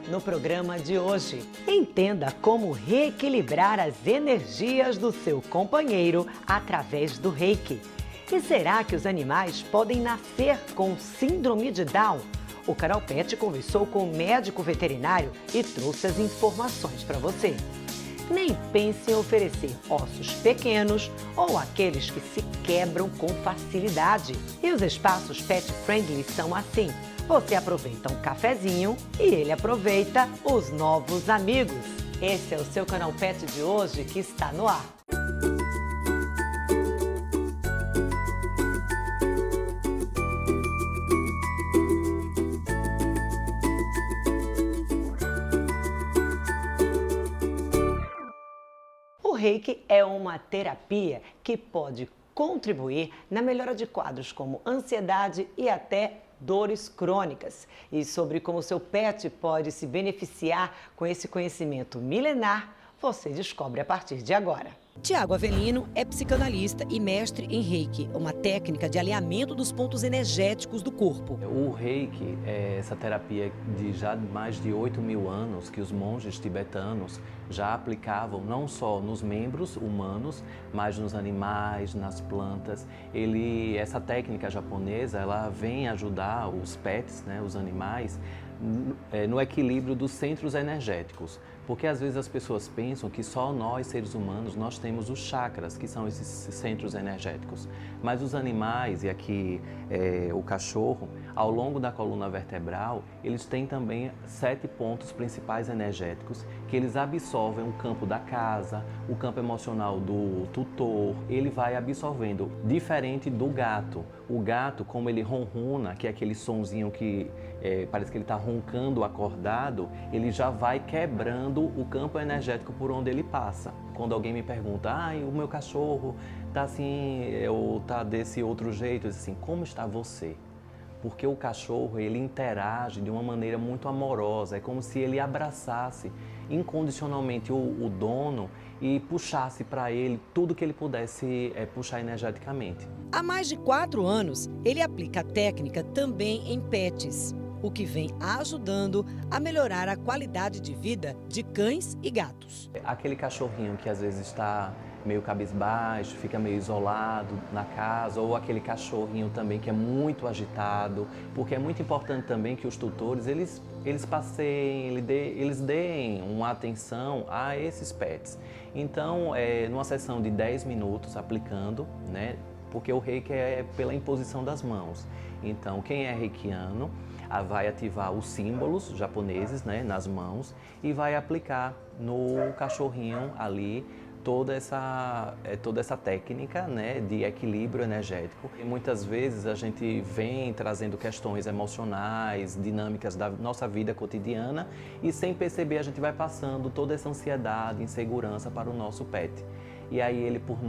no programa de hoje. Entenda como reequilibrar as energias do seu companheiro através do Reiki. E será que os animais podem nascer com síndrome de Down? O Canal Pet conversou com o médico veterinário e trouxe as informações para você. Nem pense em oferecer ossos pequenos ou aqueles que se quebram com facilidade. E os espaços pet friendly são assim. Você aproveita um cafezinho e ele aproveita os novos amigos. Esse é o seu Canal Pet de hoje que está no ar. O Reiki é uma terapia que pode contribuir na melhora de quadros como ansiedade e até dores crônicas. E sobre como seu pet pode se beneficiar com esse conhecimento milenar, você descobre a partir de agora. Tiago Avelino é psicanalista e mestre em Reiki, uma técnica de alinhamento dos pontos energéticos do corpo. O Reiki é essa terapia de já mais de 8.000 anos que os monges tibetanos já aplicavam não só nos membros humanos, mas nos animais, nas plantas. Essa técnica japonesa, ela vem ajudar os pets, né, os animais, no equilíbrio dos centros energéticos. Porque às vezes as pessoas pensam que só nós, seres humanos, nós temos os chakras, que são esses centros energéticos. Mas os animais, e aqui o cachorro, ao longo da coluna vertebral, eles têm também 7 pontos principais energéticos que eles absorvem o campo da casa, o campo emocional do tutor, ele vai absorvendo, diferente do gato. O gato, como ele ronrona, que é aquele sonzinho que parece que ele está roncando acordado, ele já vai quebrando o campo energético por onde ele passa. Quando alguém me pergunta, o meu cachorro está assim, ou está desse outro jeito, eu digo assim, como está você? Porque o cachorro, ele interage de uma maneira muito amorosa, é como se ele abraçasse incondicionalmente o dono e puxasse para ele tudo que ele pudesse puxar energeticamente. Há mais de 4 anos, ele aplica a técnica também em pets, o que vem ajudando a melhorar a qualidade de vida de cães e gatos. Aquele cachorrinho que às vezes está meio cabisbaixo, fica meio isolado na casa, ou aquele cachorrinho também que é muito agitado, porque é muito importante também que os tutores, eles passeiem, eles deem uma atenção a esses pets. Então, numa sessão de 10 minutos aplicando, né, porque o Reiki é pela imposição das mãos. Então, quem é reikiano vai ativar os símbolos japoneses, né, nas mãos e vai aplicar no cachorrinho ali toda essa técnica, né, de equilíbrio energético. E muitas vezes a gente vem trazendo questões emocionais, dinâmicas da nossa vida cotidiana e sem perceber a gente vai passando toda essa ansiedade, insegurança para o nosso pet. E aí ele, por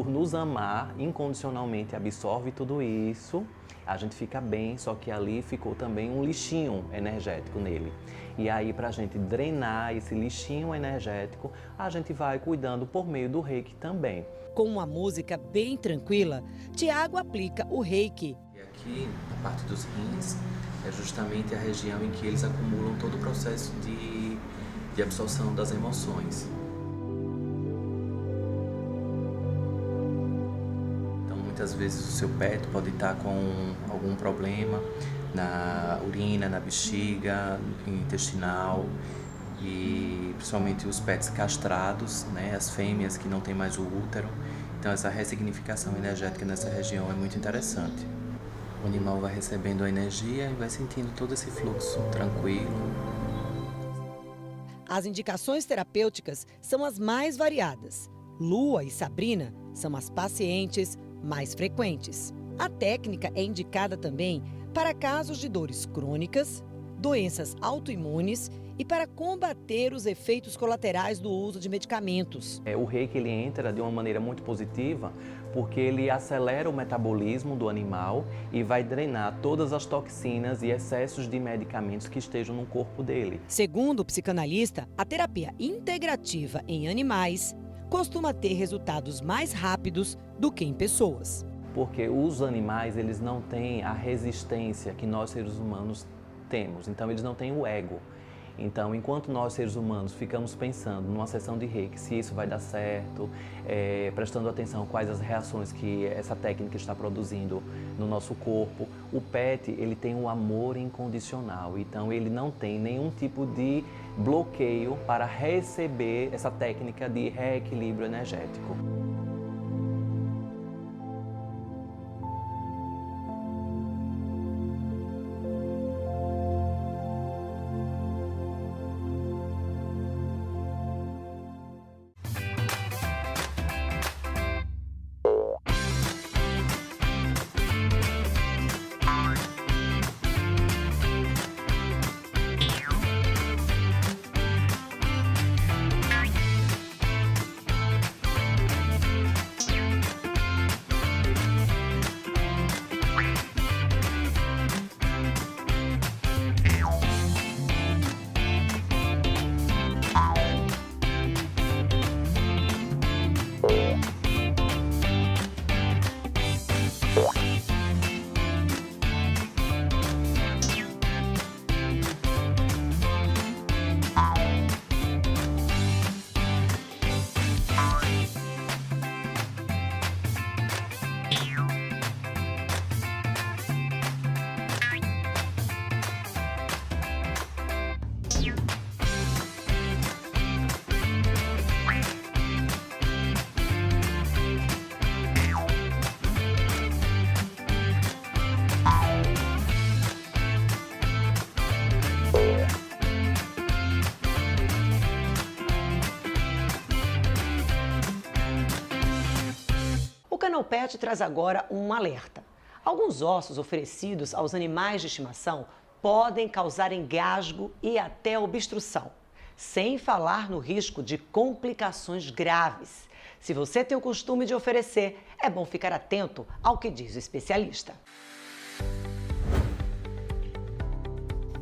nos amar incondicionalmente, absorve tudo isso, a gente fica bem, só que ali ficou também um lixinho energético nele. E aí, para a gente drenar esse lixinho energético, a gente vai cuidando por meio do Reiki também. Com uma música bem tranquila, Tiago aplica o Reiki. E aqui, a parte dos rins, é justamente a região em que eles acumulam todo o processo de absorção das emoções. Muitas vezes o seu pet pode estar com algum problema na urina, na bexiga, intestinal e principalmente os pets castrados, né, as fêmeas que não têm mais o útero. Então essa ressignificação energética nessa região é muito interessante. O animal vai recebendo a energia e vai sentindo todo esse fluxo tranquilo. As indicações terapêuticas são as mais variadas. Lua e Sabrina são as pacientes mais frequentes. A técnica é indicada também para casos de dores crônicas, doenças autoimunes e para combater os efeitos colaterais do uso de medicamentos. O Reiki ele entra de uma maneira muito positiva porque ele acelera o metabolismo do animal e vai drenar todas as toxinas e excessos de medicamentos que estejam no corpo dele. Segundo o psicanalista, a terapia integrativa em animais costuma ter resultados mais rápidos do que em pessoas. Porque os animais, eles não têm a resistência que nós seres humanos temos, então eles não têm o ego. Então, enquanto nós, seres humanos, ficamos pensando numa sessão de reiki, se isso vai dar certo, prestando atenção quais as reações que essa técnica está produzindo no nosso corpo, o PET, ele tem um amor incondicional, então ele não tem nenhum tipo de bloqueio para receber essa técnica de reequilíbrio energético. O Canal Pet traz agora um alerta. Alguns ossos oferecidos aos animais de estimação podem causar engasgo e até obstrução, sem falar no risco de complicações graves. Se você tem o costume de oferecer, é bom ficar atento ao que diz o especialista.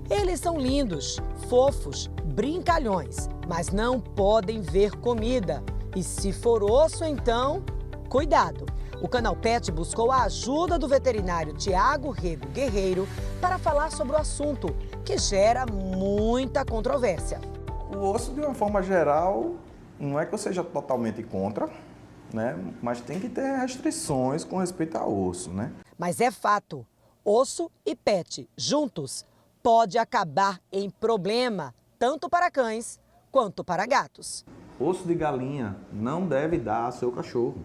Eles são lindos, fofos, brincalhões, mas não podem ver comida. E se for osso, então, cuidado! O Canal Pet buscou a ajuda do veterinário Tiago Rego Guerreiro para falar sobre o assunto, que gera muita controvérsia. O osso, de uma forma geral, não é que eu seja totalmente contra, né? Mas tem que ter restrições com respeito ao osso, né? Mas é fato, osso e pet juntos pode acabar em problema, tanto para cães quanto para gatos. Osso de galinha não deve dar a seu cachorro,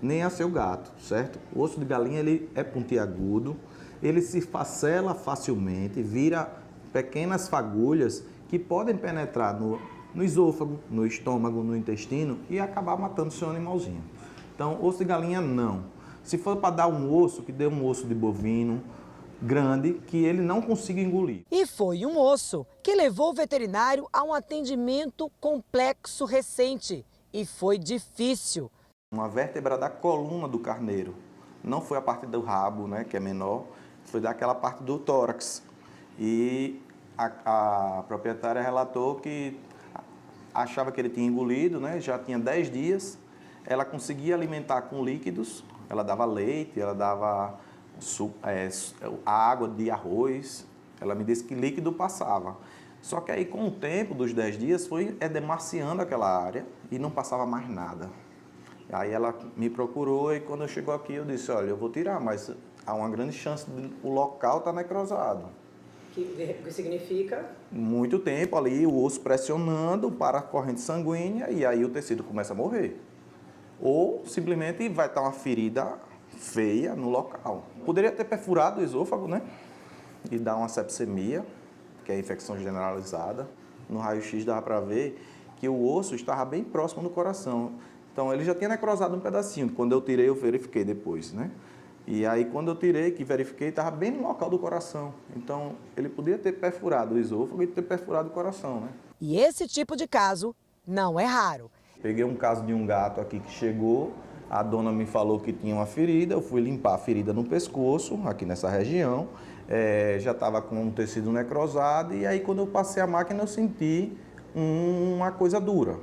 nem a seu gato, certo? O osso de galinha ele é pontiagudo, ele se facela facilmente, vira pequenas fagulhas que podem penetrar no esôfago, no estômago, no intestino e acabar matando seu animalzinho. Então, osso de galinha não. Se for para dar um osso, que dê um osso de bovino grande, que ele não consiga engolir. E foi um osso que levou o veterinário a um atendimento complexo recente. E foi difícil. Uma vértebra da coluna do carneiro. Não foi a parte do rabo, né, que é menor, foi daquela parte do tórax. E a proprietária relatou que achava que ele tinha engolido, né, já tinha 10 dias. Ela conseguia alimentar com líquidos, ela dava leite, ela dava água de arroz. Ela me disse que líquido passava. Só que aí, com o tempo dos 10 dias, foi edemaciando aquela área e não passava mais nada. Aí ela me procurou e quando chegou aqui eu disse, olha, eu vou tirar, mas há uma grande chance de o local estar necrosado. Que significa? Muito tempo ali, o osso pressionando para a corrente sanguínea e aí o tecido começa a morrer. Ou simplesmente vai estar uma ferida feia no local. Poderia ter perfurado o esôfago, né? E dar uma sepsemia, que é a infecção generalizada. No raio-x dava para ver que o osso estava bem próximo do coração. Então, ele já tinha necrosado um pedacinho. Quando eu tirei, eu verifiquei depois, né? E aí, quando eu tirei, que verifiquei, estava bem no local do coração. Então, ele podia ter perfurado o esôfago e ter perfurado o coração, né? E esse tipo de caso não é raro. Peguei um caso de um gato aqui que chegou, a dona me falou que tinha uma ferida, eu fui limpar a ferida no pescoço, aqui nessa região, já estava com um tecido necrosado, e aí, quando eu passei a máquina, eu senti uma coisa dura.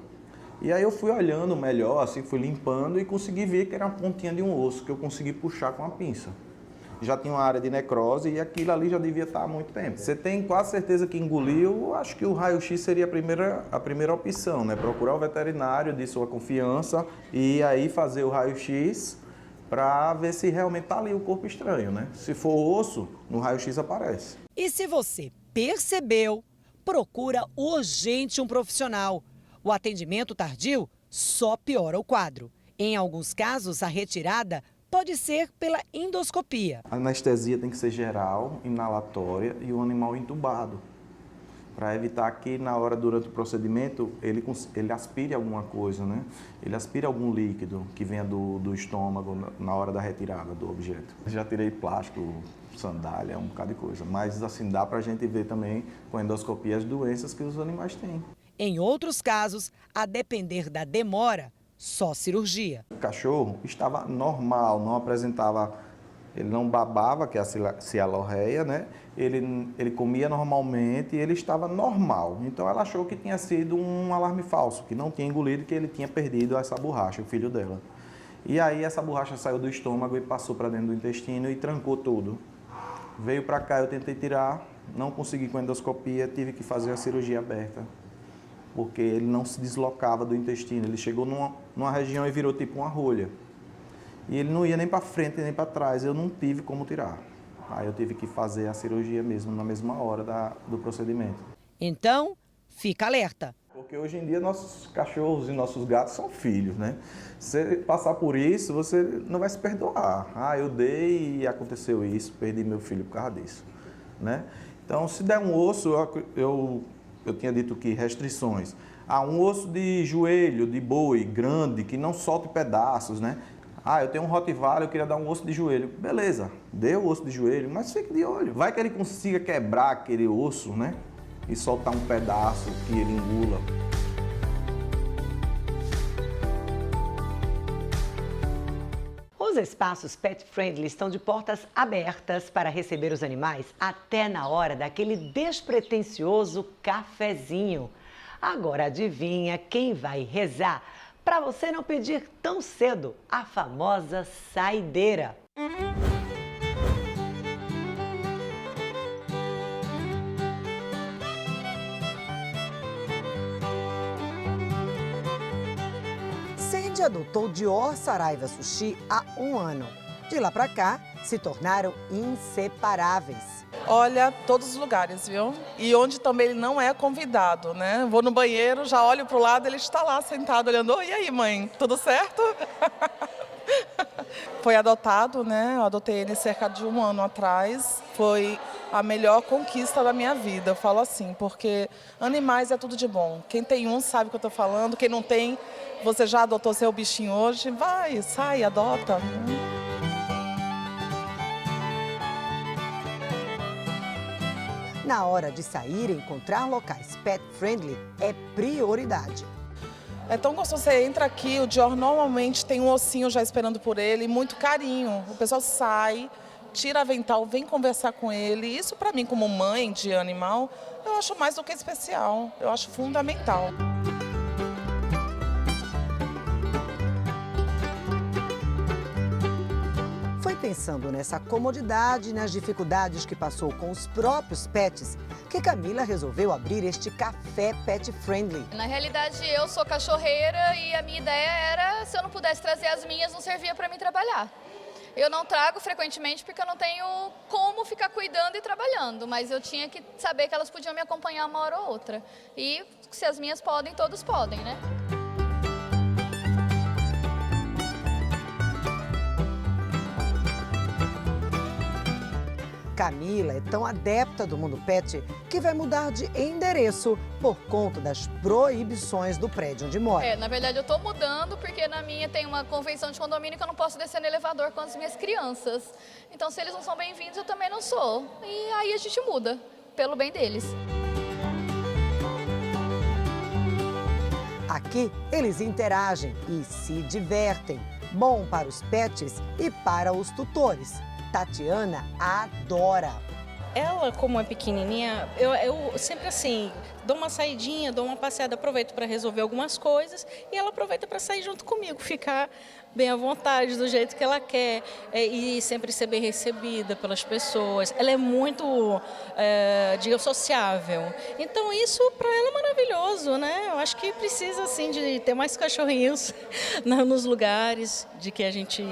E aí eu fui olhando melhor, assim, fui limpando e consegui ver que era uma pontinha de um osso que eu consegui puxar com a pinça. já tinha uma área de necrose e aquilo ali já devia estar há muito tempo. Você tem quase certeza que engoliu, acho que o raio-x seria a primeira opção, né? Procurar o veterinário de sua confiança e aí fazer o raio-x para ver se realmente está ali o corpo estranho, né? Se for osso, no raio-x aparece. E se você percebeu, procura urgente um profissional. O atendimento tardio só piora o quadro. Em alguns casos, a retirada pode ser pela endoscopia. A anestesia tem que ser geral, inalatória e o animal entubado, para evitar que durante o procedimento, ele aspire alguma coisa, né? Ele aspire algum líquido que venha do estômago na hora da retirada do objeto. Já tirei plástico, sandália, um bocado de coisa, mas assim dá para a gente ver também com a endoscopia as doenças que os animais têm. Em outros casos, a depender da demora, só cirurgia. O cachorro estava normal, não apresentava, ele não babava, que é a cialorreia, né? Ele comia normalmente e ele estava normal. Então ela achou que tinha sido um alarme falso, que não tinha engolido, que ele tinha perdido essa borracha, o filho dela. E aí essa borracha saiu do estômago e passou para dentro do intestino e trancou tudo. Veio para cá, eu tentei tirar, não consegui com a endoscopia, tive que fazer a cirurgia aberta, porque ele não se deslocava do intestino. Ele chegou numa região e virou tipo uma rolha. E ele não ia nem para frente nem para trás, eu não tive como tirar. Aí eu tive que fazer a cirurgia mesmo, na mesma hora do procedimento. Então, fica alerta. Porque hoje em dia nossos cachorros e nossos gatos são filhos, né? Se passar por isso, você não vai se perdoar. Ah, eu dei e aconteceu isso, perdi meu filho por causa disso, né? Então, se der um osso, eu tinha dito que restrições. Um osso de joelho, de boi, grande, que não solte pedaços, né? Eu tenho um Rottweiler, eu queria dar um osso de joelho. Beleza, dê o osso de joelho, mas fique de olho. Vai que ele consiga quebrar aquele osso, né? E soltar um pedaço que ele engula. Os espaços pet friendly estão de portas abertas para receber os animais até na hora daquele despretensioso cafezinho. Agora adivinha quem vai rezar para você não pedir tão cedo a famosa saideira? Sandy adotou Dior Saraiva Sushi há 1 ano. De lá pra cá, se tornaram inseparáveis. Olha, todos os lugares, viu? E onde também ele não é convidado, né? Vou no banheiro, já olho pro lado, ele está lá sentado olhando. E aí, mãe, tudo certo? Foi adotado, né? Eu adotei ele cerca de 1 ano atrás. Foi a melhor conquista da minha vida, eu falo assim, porque animais é tudo de bom. Quem tem um sabe o que eu tô falando, quem não tem, você já adotou seu bichinho hoje? Vai, sai, adota. Na hora de sair e encontrar locais pet-friendly é prioridade. É tão gostoso, você entra aqui, o Dior normalmente tem um ossinho já esperando por ele, muito carinho. O pessoal sai, tira avental, vem conversar com ele. Isso para mim, como mãe de animal, eu acho mais do que especial, eu acho fundamental. Foi pensando nessa comodidade e nas dificuldades que passou com os próprios pets que Camila resolveu abrir este café pet friendly. Na realidade, eu sou cachorreira e a minha ideia era, se eu não pudesse trazer as minhas, não servia para mim trabalhar. Eu não trago frequentemente porque eu não tenho como ficar cuidando e trabalhando, mas eu tinha que saber que elas podiam me acompanhar uma hora ou outra. E se as minhas podem, todos podem, né? Camila é tão adepta do mundo pet que vai mudar de endereço por conta das proibições do prédio onde mora. Na verdade eu tô mudando porque na minha tem uma convenção de condomínio que eu não posso descer no elevador com as minhas crianças. Então se eles não são bem-vindos, eu também não sou. E aí a gente muda, pelo bem deles. Aqui eles interagem e se divertem. Bom para os pets e para os tutores. Tatiana adora. Ela, como é pequenininha, eu sempre assim, dou uma saidinha, dou uma passeada, aproveito para resolver algumas coisas e ela aproveita para sair junto comigo, ficar bem à vontade, do jeito que ela quer e sempre ser bem recebida pelas pessoas. Ela é muito, diga, sociável. Então isso para ela é maravilhoso, né? Eu acho que precisa assim de ter mais cachorrinhos nos lugares de que a gente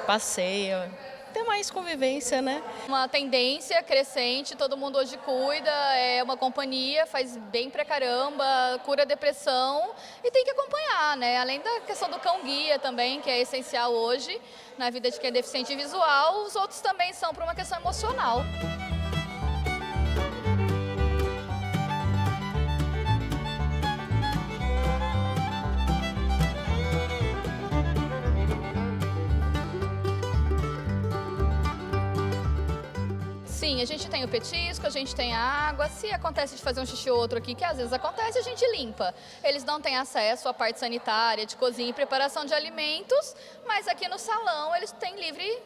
passeia. Ter mais convivência, né? Uma tendência crescente, todo mundo hoje cuida, é uma companhia, faz bem pra caramba, cura a depressão e tem que acompanhar, né? Além da questão do cão-guia também, que é essencial hoje na vida de quem é deficiente visual, os outros também são por uma questão emocional. Sim, a gente tem o petisco, a gente tem a água. Se acontece de fazer um xixi ou outro aqui, que às vezes acontece, a gente limpa. Eles não têm acesso à parte sanitária, de cozinha e preparação de alimentos, mas aqui no salão eles têm livre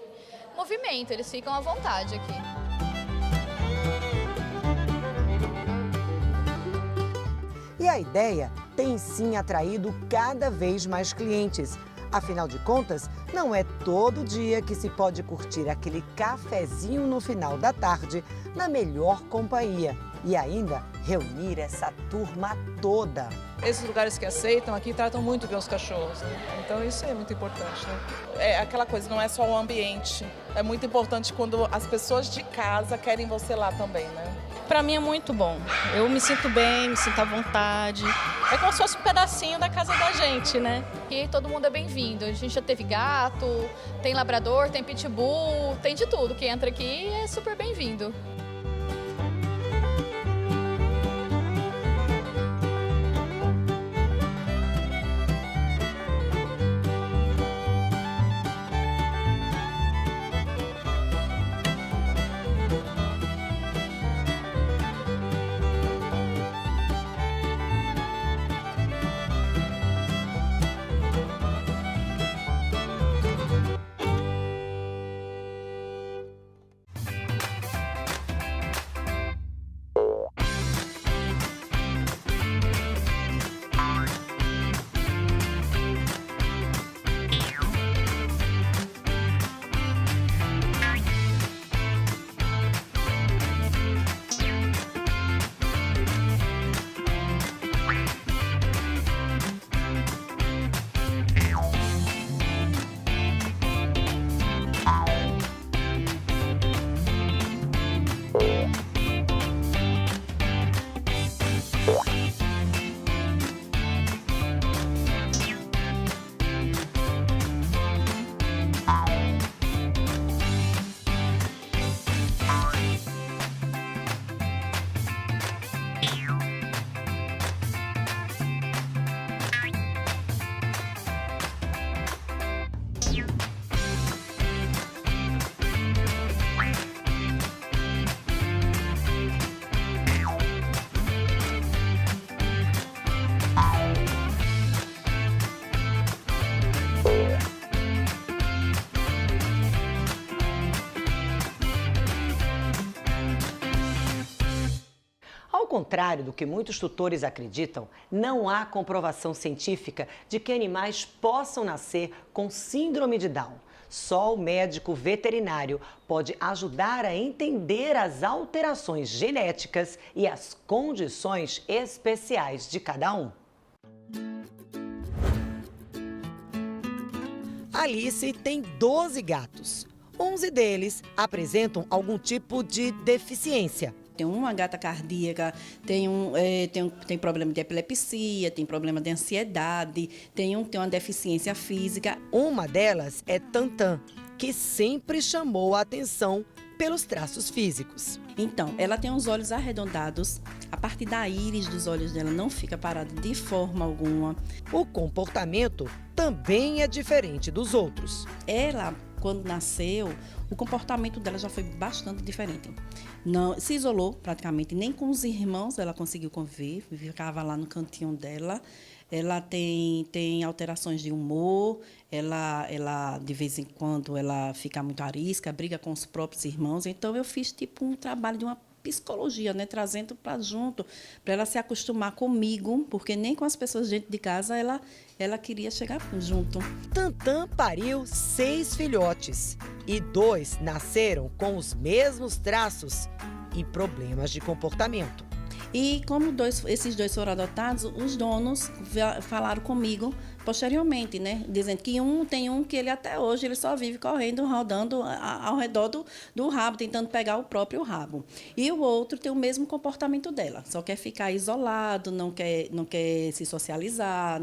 movimento, eles ficam à vontade aqui. E a ideia tem sim atraído cada vez mais clientes. Afinal de contas, não é todo dia que se pode curtir aquele cafezinho no final da tarde na melhor companhia e ainda reunir essa turma toda. Esses lugares que aceitam aqui tratam muito bem os cachorros, né? Então isso é muito importante, né? É aquela coisa, não é só o ambiente. É muito importante quando as pessoas de casa querem você lá também, né? Para mim é muito bom. Eu me sinto bem, me sinto à vontade. É como se fosse um pedacinho da casa da gente, né? E todo mundo é bem-vindo. A gente já teve gato, tem labrador, tem pitbull, tem de tudo. Quem entra aqui é super bem-vindo. Ao contrário do que muitos tutores acreditam, não há comprovação científica de que animais possam nascer com síndrome de Down. Só o médico veterinário pode ajudar a entender as alterações genéticas e as condições especiais de cada um. Alice tem 12 gatos. 11 deles apresentam algum tipo de deficiência. Tem uma gata cardíaca, tem problema de epilepsia, tem problema de ansiedade, tem uma deficiência física. Uma delas é Tantan, que sempre chamou a atenção pelos traços físicos. Então, ela tem os olhos arredondados, a parte da íris dos olhos dela não fica parada de forma alguma. O comportamento também é diferente dos outros. Ela quando nasceu, o comportamento dela já foi bastante diferente. Não, se isolou praticamente, nem com os irmãos ela conseguiu conviver, ficava lá no cantinho dela. Ela tem alterações de humor, ela de vez em quando ela fica muito arisca, briga com os próprios irmãos. Então eu fiz tipo um trabalho de uma psicologia, né, trazendo para junto, para ela se acostumar comigo, porque nem com as pessoas dentro de casa ela queria chegar junto. Tantã pariu 6 filhotes e 2 nasceram com os mesmos traços e problemas de comportamento. E como esses 2 foram adotados, os donos falaram comigo posteriormente, né? Dizendo que tem um que ele até hoje ele só vive correndo, rodando ao redor do rabo, tentando pegar o próprio rabo. E o outro tem o mesmo comportamento dela, só quer ficar isolado, não quer se socializar,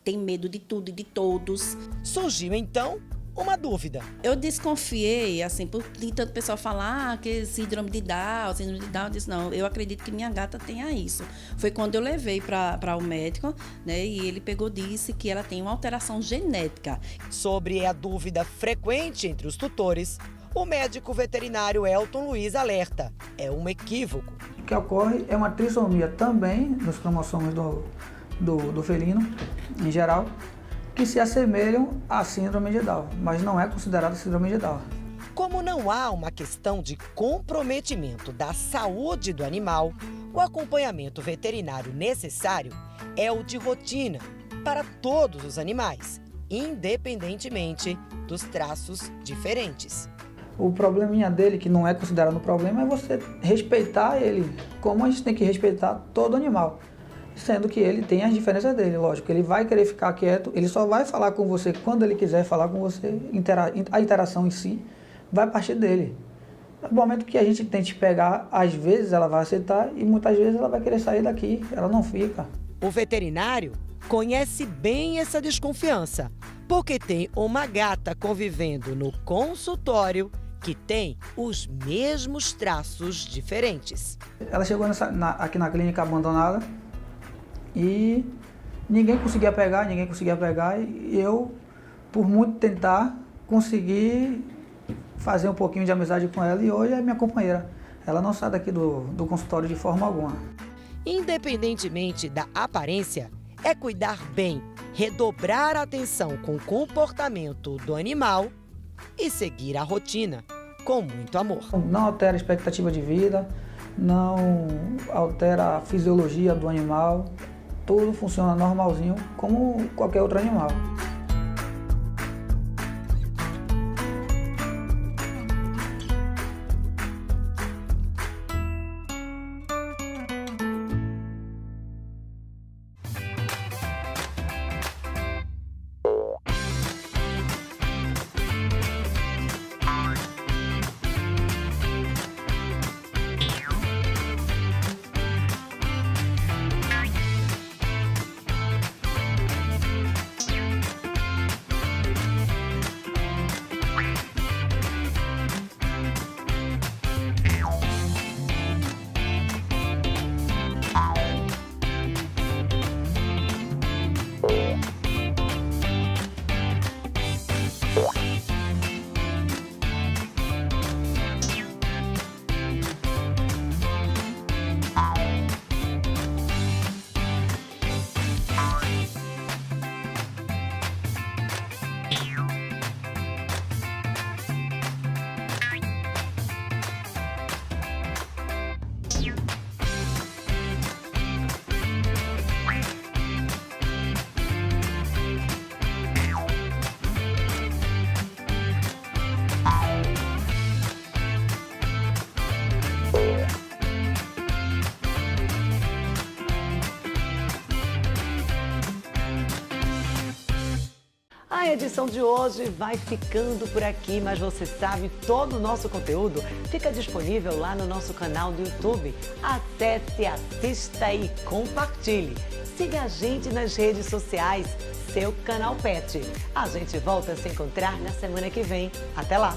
tem medo de tudo e de todos. Surgiu então uma dúvida. Eu desconfiei, assim, por tanto pessoal falar que síndrome de Down, eu disse, não, eu acredito que minha gata tenha isso. Foi quando eu levei para o médico, né, e ele disse que ela tem uma alteração genética. Sobre a dúvida frequente entre os tutores, o médico veterinário Elton Luiz alerta: é um equívoco. O que ocorre é uma trissomia também nos cromossomos do felino, em geral, que se assemelham à síndrome de Down, mas não é considerada síndrome de Down. Como não há uma questão de comprometimento da saúde do animal, o acompanhamento veterinário necessário é o de rotina para todos os animais, independentemente dos traços diferentes. O probleminha dele, que não é considerado um problema, é você respeitar ele, como a gente tem que respeitar todo animal. Sendo que ele tem as diferenças dele, lógico. Ele vai querer ficar quieto, ele só vai falar com você quando ele quiser falar com você. A interação em si vai partir dele. No momento que a gente tente pegar, às vezes ela vai aceitar e muitas vezes ela vai querer sair daqui, ela não fica. O veterinário conhece bem essa desconfiança, porque tem uma gata convivendo no consultório que tem os mesmos traços diferentes. Ela chegou aqui na clínica abandonada, e ninguém conseguia pegar, e eu, por muito tentar, consegui fazer um pouquinho de amizade com ela, e hoje é minha companheira. Ela não sai daqui do consultório de forma alguma. Independentemente da aparência, é cuidar bem, redobrar a atenção com o comportamento do animal e seguir a rotina com muito amor. Não altera a expectativa de vida, não altera a fisiologia do animal. Tudo funciona normalzinho, como qualquer outro animal. A edição de hoje vai ficando por aqui, mas você sabe, todo o nosso conteúdo fica disponível lá no nosso canal do YouTube. Acesse, assista e compartilhe. Siga a gente nas redes sociais, seu canal Pet. A gente volta a se encontrar na semana que vem. Até lá!